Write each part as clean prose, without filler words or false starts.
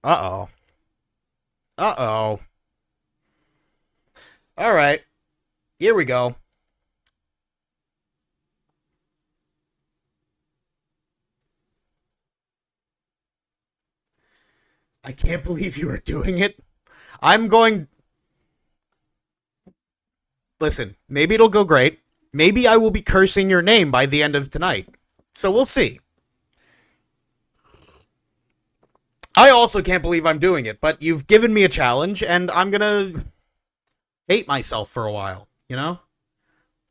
Uh-oh. Uh-oh. All right. Here we go. I can't believe you are doing it. I'm going... Listen, maybe it'll go great. Maybe I will be cursing your name by the end of tonight. So we'll see. I also can't believe I'm doing it, but you've given me a challenge, and I'm gonna hate myself for a while, you know?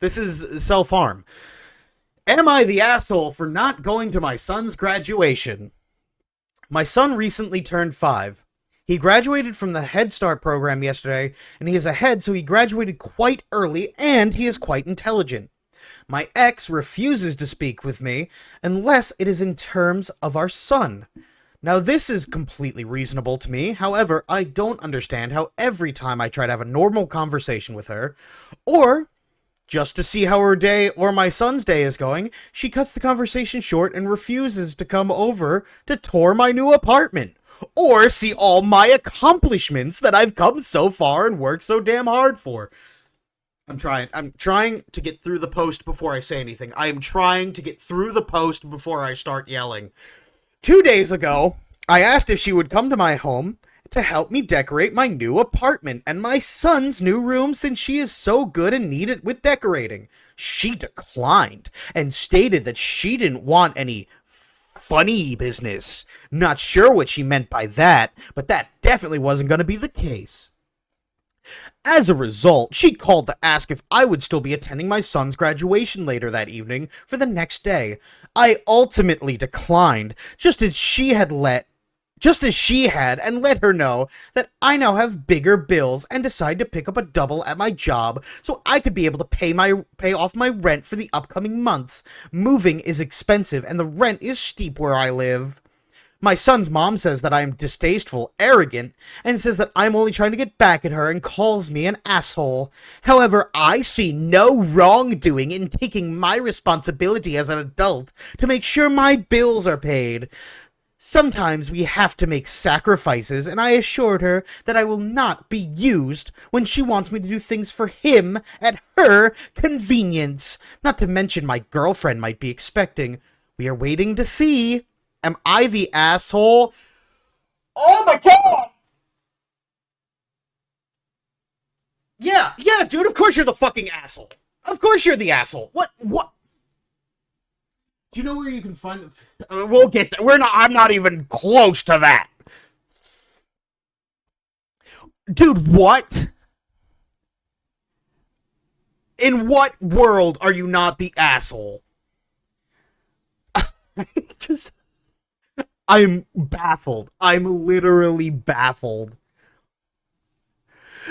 This is self-harm. Am I the asshole for not going to my son's graduation? My son recently turned 5. He graduated from the Head Start program yesterday, and he is ahead, so he graduated quite early, and he is quite intelligent. My ex refuses to speak with me unless it is in terms of our son. Now, this is completely reasonable to me. However, I don't understand how every time I try to have a normal conversation with her, or just to see how her day or my son's day is going, she cuts the conversation short and refuses to come over to tour my new apartment, or see all my accomplishments that I've come so far and worked so damn hard for. I'm trying to get through the post before I say anything. I am trying to get through the post before I start yelling. 2 days ago, I asked if she would come to my home to help me decorate my new apartment and my son's new room since she is so good and neat with decorating. She declined and stated that she didn't want any funny business. Not sure what she meant by that, but that definitely wasn't going to be the case. As a result, she called to ask if I would still be attending my son's graduation later that evening for the next day. I ultimately declined, just as she had and let her know that I now have bigger bills and decided to pick up a double at my job so I could be able to pay off my rent for the upcoming months. Moving is expensive and the rent is steep where I live. My son's mom says that I am distasteful, arrogant, and says that I'm only trying to get back at her and calls me an asshole. However, I see no wrongdoing in taking my responsibility as an adult to make sure my bills are paid. Sometimes we have to make sacrifices, and I assured her that I will not be used when she wants me to do things for him at her convenience. Not to mention my girlfriend might be expecting. We are waiting to see. Am I the asshole? Oh my god! Yeah, dude, of course you're the fucking asshole. Of course you're the asshole. What? Do you know where you can find the... we'll get there. I'm not even close to that. Dude, what? In what world are you not the asshole? Just... I'm baffled. I'm literally baffled.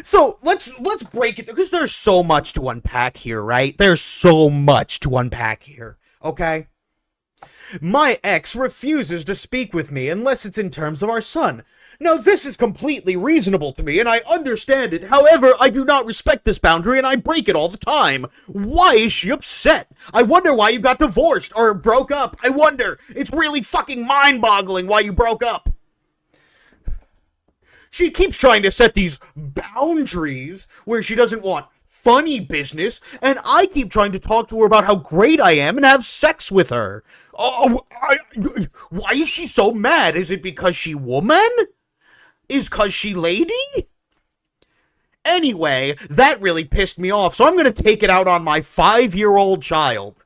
So let's break it because there's so much to unpack here, right? There's so much to unpack here. Okay? My ex refuses to speak with me unless it's in terms of our son. Now, this is completely reasonable to me, and I understand it. However, I do not respect this boundary, and I break it all the time. Why is she upset? I wonder why you got divorced or broke up. I wonder. It's really fucking mind-boggling why you broke up. She keeps trying to set these boundaries where she doesn't want funny business, and I keep trying to talk to her about how great I am and have sex with her. Why is she so mad? Is it because she woman? Is cause she lady? Anyway, that really pissed me off, so I'm gonna take it out on my 5-year-old child.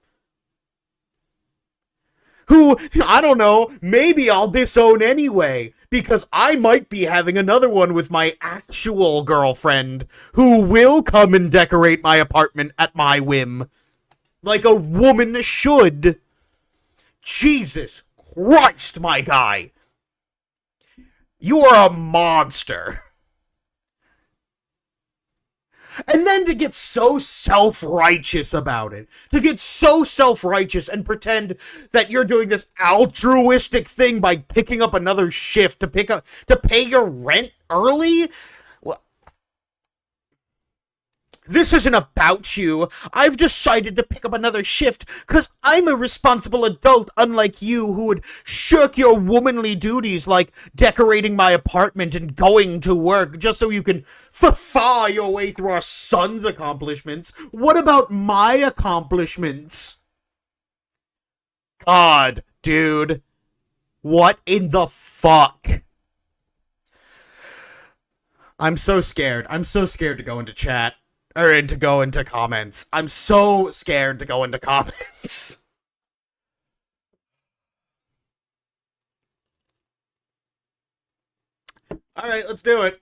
Who, I don't know, maybe I'll disown anyway, because I might be having another one with my actual girlfriend, who will come and decorate my apartment at my whim. Like a woman should. Jesus Christ, my guy. You are a monster. And then to get so self-righteous about it. To get so self-righteous and pretend that you're doing this altruistic thing by picking up another shift to pay your rent early? Well, This isn't about you. I've decided to pick up another shift because I'm a responsible adult, unlike you, who would shirk your womanly duties like decorating my apartment and going to work just so you can fa your way through our son's accomplishments. What about my accomplishments? God, dude. What in the fuck? I'm so scared. I'm so scared to go into chat. Or to go into comments. I'm so scared to go into comments. Alright, let's do it.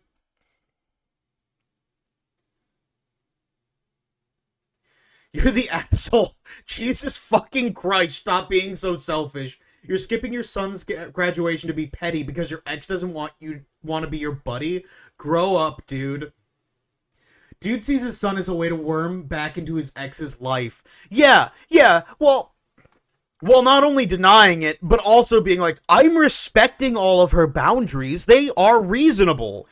You're the asshole. Jesus fucking Christ, stop being so selfish. You're skipping your son's graduation to be petty because your ex doesn't want to be your buddy? Grow up, dude. Dude sees his son as a way to worm back into his ex's life. Yeah, well, not only denying it, but also being like, I'm respecting all of her boundaries. They are reasonable.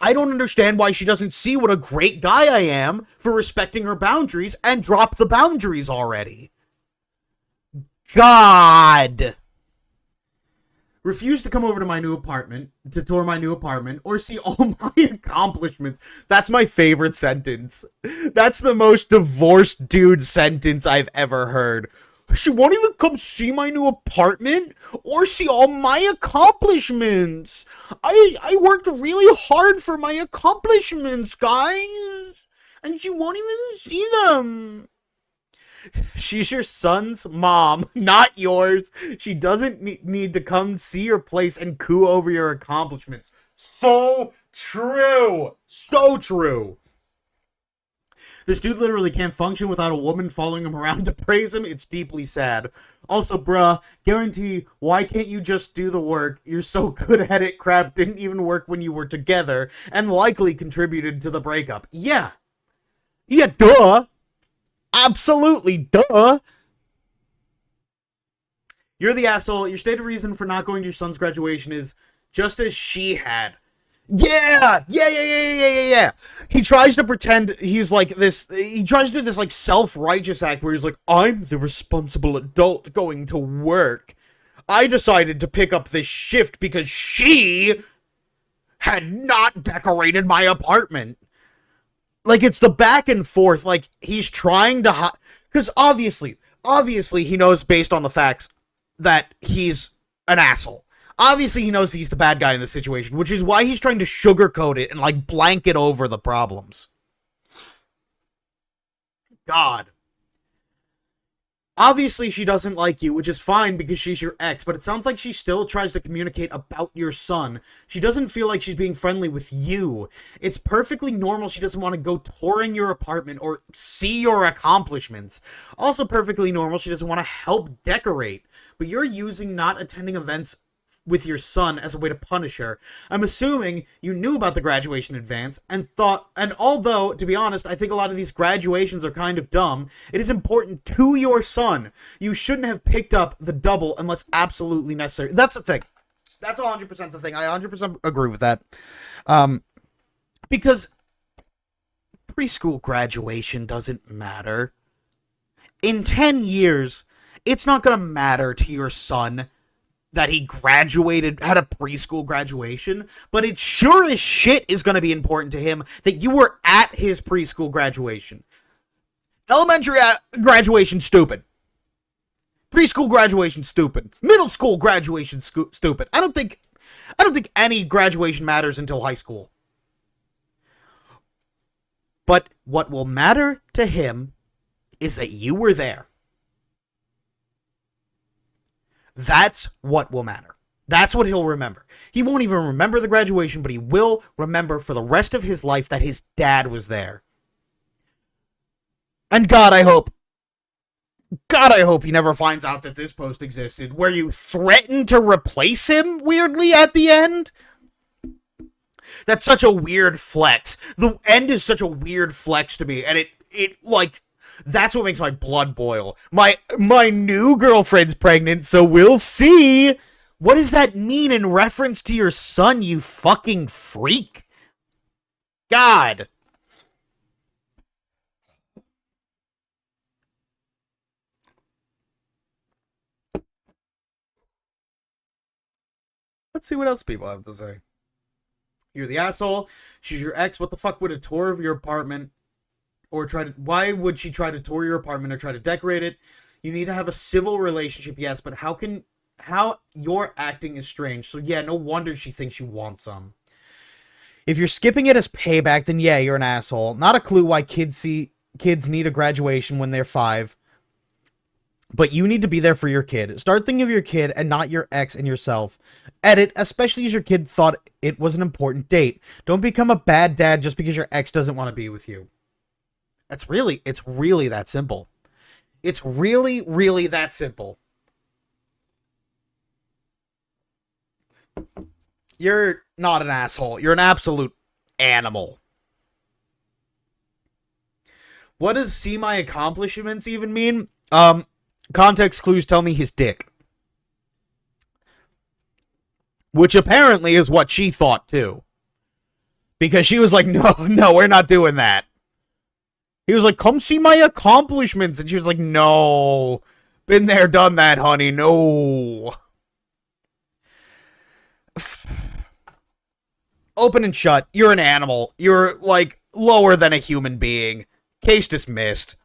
I don't understand why she doesn't see what a great guy I am for respecting her boundaries and drop the boundaries already. God. Refuse to come over to my new apartment, to tour my new apartment, or see all my accomplishments. That's my favorite sentence. That's the most divorced dude sentence I've ever heard. She won't even come see my new apartment or see all my accomplishments. I worked really hard for my accomplishments, guys. And she won't even see them. She's your son's mom, not yours. She doesn't need to come see your place and coo over your accomplishments. So true. So true. This dude literally can't function without a woman following him around to praise him. It's deeply sad. Also, bruh, guarantee, why can't you just do the work? You're so good at it, crap didn't even work when you were together, and likely contributed to the breakup. Yeah. Yeah, duh. Absolutely, duh. You're the asshole. Your stated reason for not going to your son's graduation is just as she had. Yeah. He tries to pretend he's like this. He tries to do this like self-righteous act where he's like, I'm the responsible adult going to work. I decided to pick up this shift because she had not decorated my apartment. Like, it's the back and forth. Like, he's trying to because obviously he knows based on the facts that he's an asshole. Obviously, he knows he's the bad guy in this situation, which is why he's trying to sugarcoat it and, like, blanket over the problems. God. Obviously, she doesn't like you, which is fine because she's your ex, but it sounds like she still tries to communicate about your son. She doesn't feel like she's being friendly with you. It's perfectly normal she doesn't want to go touring your apartment or see your accomplishments. Also perfectly normal she doesn't want to help decorate. But you're using not attending events with your son as a way to punish her. I'm assuming you knew about the graduation advance and although, to be honest, I think a lot of these graduations are kind of dumb, it is important to your son. You shouldn't have picked up the double unless absolutely necessary. That's the thing. That's 100% the thing. I 100% agree with that. Because preschool graduation doesn't matter. In 10 years, it's not going to matter to your son that he had a preschool graduation, but it sure as shit is going to be important to him that you were at his preschool graduation. Elementary graduation, stupid. Preschool graduation, stupid. Middle school graduation, stupid. I don't think any graduation matters until high school. But what will matter to him is that you were there. That's what will matter. That's what he'll remember. He won't even remember the graduation, but he will remember for the rest of his life that his dad was there. And God, I hope he never finds out that this post existed, where you threatened to replace him, weirdly, at the end. That's such a weird flex. The end is such a weird flex to me, and it like... That's what makes my blood boil. My new girlfriend's pregnant, so we'll see. What does that mean in reference to your son, you fucking freak? God. Let's see what else people have to say. You're the asshole. She's your ex. What the fuck would a tour of your apartment or why would she try to tour your apartment or try to decorate it? You need to have a civil relationship, yes, but how your acting is strange. So yeah, no wonder she thinks you want some. If you're skipping it as payback, then yeah, you're an asshole. Not a clue why kids need a graduation when they're 5. But you need to be there for your kid. Start thinking of your kid and not your ex and yourself. Edit, especially as your kid thought it was an important date. Don't become a bad dad just because your ex doesn't want to be with you. It's really that simple. It's really, really that simple. You're not an asshole. You're an absolute animal. What does see my accomplishments even mean? Context clues tell me his dick. Which apparently is what she thought too. Because she was like, no, we're not doing that. He was like, come see my accomplishments. And she was like, no. Been there, done that, honey. No. Open and shut. You're an animal. You're, like, lower than a human being. Case dismissed.